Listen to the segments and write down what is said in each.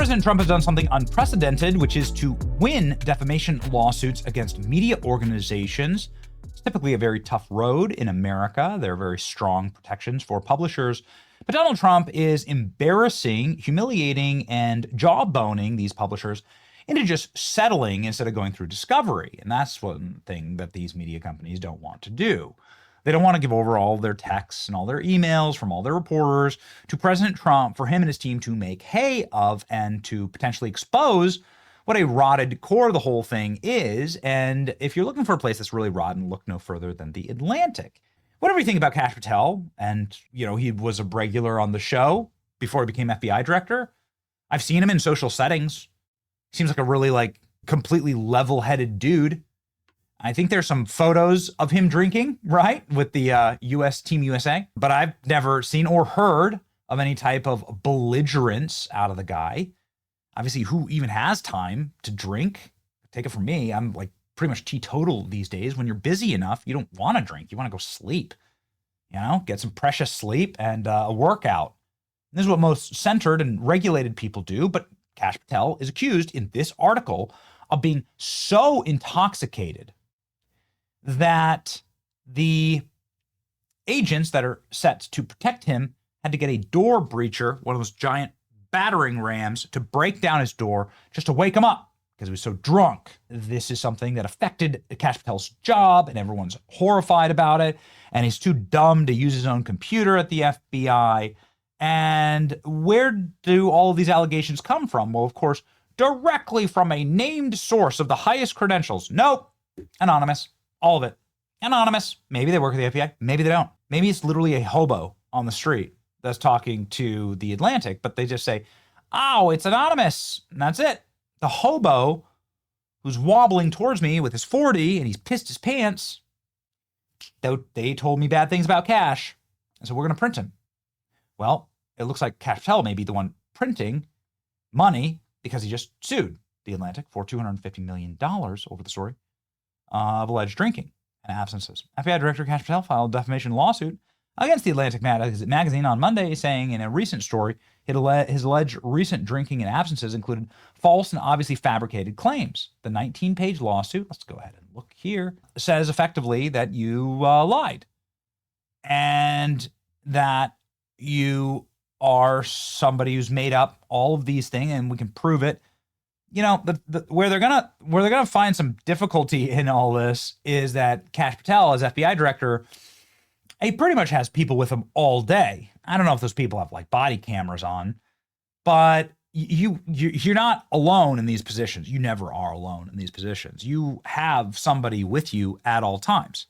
President Trump has done something unprecedented, which is to win defamation lawsuits against media organizations. It's typically a very tough road in America. There are very strong protections for publishers. But Donald Trump is embarrassing, humiliating, and jawboning these publishers into just settling instead of going through discovery. And that's one thing that these media companies don't want to do. They don't want to give over all their texts and all their emails from all their reporters to President Trump for him and his team to make hay of and to potentially expose what a rotted core of the whole thing is. And if you're looking for a place that's really rotten, look no further than the Atlantic. Whatever you think about Kash Patel, and he was a regular on the show before he became FBI director. I've seen him in social settings. He seems like a really completely level-headed dude. I think there's some photos of him drinking, right, with the U.S. Team USA. But I've never seen or heard of any type of belligerence out of the guy. Obviously, who even has time to drink? Take it from me. I'm pretty much teetotal these days. When you're busy enough, you don't want to drink. You want to go sleep. Get some precious sleep and a workout. And this is what most centered and regulated people do. But Kash Patel is accused in this article of being so intoxicated that the agents that are set to protect him had to get a door breacher, one of those giant battering rams, to break down his door just to wake him up because he was so drunk. This is something that affected Kash Patel's job, and everyone's horrified about it. And he's too dumb to use his own computer at the FBI. And where do all of these allegations come from? Well, of course, directly from a named source of the highest credentials. Nope, anonymous. All of it. Anonymous. Maybe they work at the FBI. Maybe they don't. Maybe it's literally a hobo on the street that's talking to the Atlantic, but they just say, oh, it's anonymous. And that's it. The hobo who's wobbling towards me with his 40 and he's pissed his pants, they told me bad things about Kash. And so we're going to print him. Well, it looks like Kash Patel may be the one printing money because he just sued the Atlantic for $250 million over the story of alleged drinking and absences. FBI Director Kash Patel filed a defamation lawsuit against the Atlantic magazine on Monday, saying in a recent story his alleged recent drinking and absences included false and obviously fabricated claims. The 19-page lawsuit, let's go ahead and look here, says effectively that you lied and that you are somebody who's made up all of these things, and we can prove it. Where they're gonna find some difficulty in all this is that Kash Patel, as FBI director, he pretty much has people with him all day. I don't know if those people have body cameras on, but you're not alone in these positions. You never are alone in these positions. You have somebody with you at all times.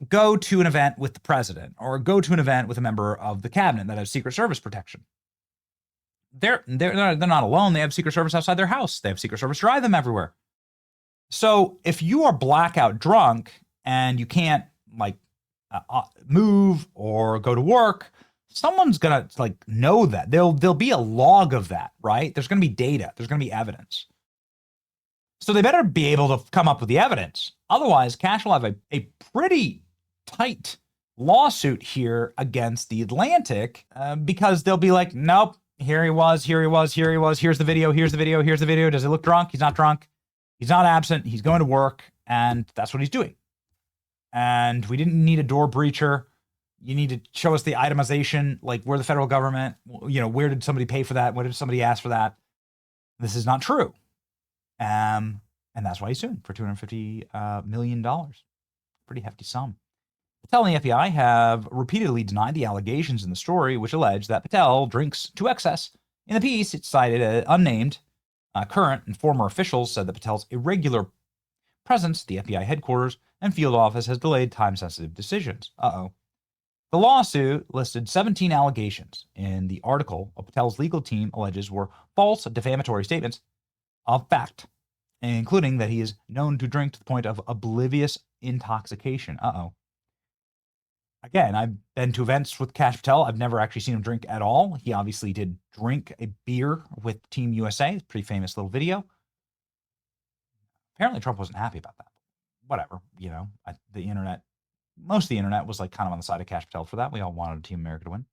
Go to an event with the president or go to an event with a member of the cabinet that has Secret Service protection. They're not alone. They have Secret Service outside their house. They have Secret Service drive them everywhere. So if you are blackout drunk and you can't move or go to work, someone's gonna know that. There'll be a log of that, right? There's gonna be data. There's gonna be evidence. So they better be able to come up with the evidence. Otherwise, Kash will have a pretty tight lawsuit here against the Atlantic because they'll be like, nope. Here he was. Here's the video. Does he look drunk? He's not drunk. He's not absent. He's going to work. And that's what he's doing. And we didn't need a door breacher. You need to show us the itemization, we're the federal government. Where did somebody pay for that? Where did somebody ask for that? This is not true. And that's why he's suing for $250 million. Pretty hefty sum. Patel and the FBI have repeatedly denied the allegations in the story, which allege that Patel drinks to excess. In the piece, it cited unnamed current and former officials said that Patel's irregular presence at the FBI headquarters and field office has delayed time-sensitive decisions. The lawsuit listed 17 allegations in the article of Patel's legal team alleges were false defamatory statements of fact, including that he is known to drink to the point of oblivious intoxication. Again, I've been to events with Kash Patel. I've never actually seen him drink at all. He obviously did drink a beer with Team USA. It's a pretty famous little video. Apparently Trump wasn't happy about that. Whatever, the internet, most of the internet was kind of on the side of Kash Patel for that. We all wanted Team America to win.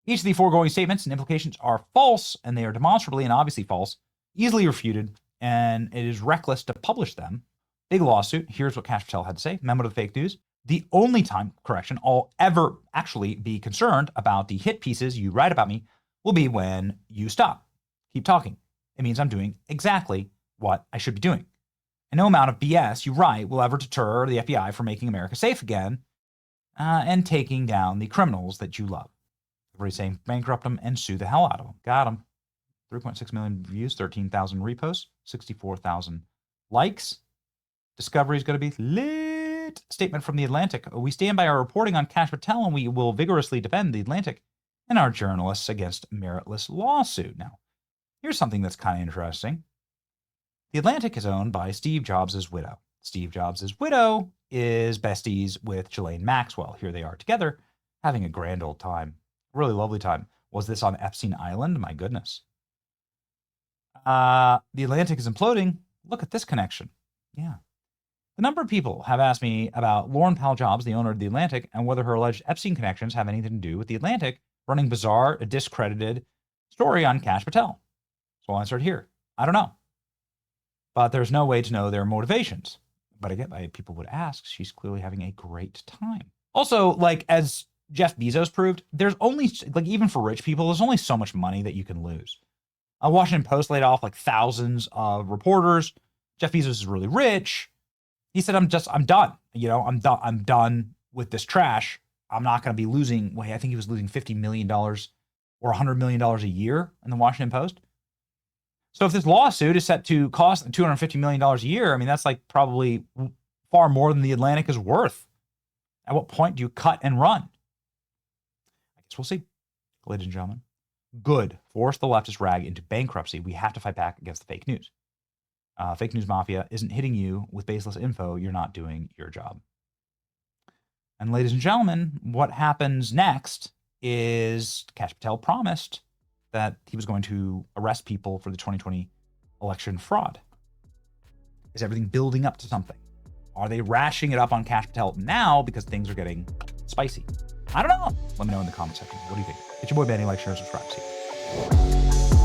Each of the foregoing statements and implications are false, and they are demonstrably and obviously false, easily refuted, and it is reckless to publish them. Big lawsuit. Here's what Kash Patel had to say. Memo to the fake news. The only time, correction, I'll ever actually be concerned about the hit pieces you write about me will be when you stop. Keep talking. It means I'm doing exactly what I should be doing. And no amount of BS you write will ever deter the FBI from making America safe again and taking down the criminals that you love. Everybody's saying bankrupt them and sue the hell out of them. Got them. 3.6 million views, 13,000 reposts, 64,000 likes. Discovery is going to be lit. Statement from The Atlantic. We stand by our reporting on Kash Patel, and we will vigorously defend The Atlantic and our journalists against meritless lawsuit. Now, here's something that's kind of interesting. The Atlantic is owned by Steve Jobs' widow. Steve Jobs' widow is besties with Ghislaine Maxwell. Here they are together, having a grand old time. Really lovely time. Was this on Epstein Island? My goodness. The Atlantic is imploding. Look at this connection. Yeah. The number of people have asked me about Lauren Powell Jobs, the owner of The Atlantic, and whether her alleged Epstein connections have anything to do with The Atlantic running bizarre, discredited story on Kash Patel. So I'll answer it here. I don't know. But there's no way to know their motivations. But again, people would ask, she's clearly having a great time. Also, like as Jeff Bezos proved, there's only, like even for rich people, there's only so much money that you can lose. Washington Post laid off like thousands of reporters. Jeff Bezos is really rich. He said, I'm done. I'm done with this trash. I'm not going to be losing, I think he was losing $50 million or $100 million a year in the Washington Post. So if this lawsuit is set to cost $250 million a year, I mean, that's like probably far more than The Atlantic is worth. At what point do you cut and run? I guess we'll see, ladies and gentlemen. Good. Force the leftist rag into bankruptcy. We have to fight back against the fake news. Fake news mafia isn't hitting you with baseless info. You're not doing your job. And ladies and gentlemen, what happens next is Kash Patel promised that he was going to arrest people for the 2020 election fraud. Is everything building up to something? Are they rashing it up on Kash Patel now because things are getting spicy? I don't know. Let me know in the comment section. What do you think? It's your boy Benny. Like, share, subscribe. See you.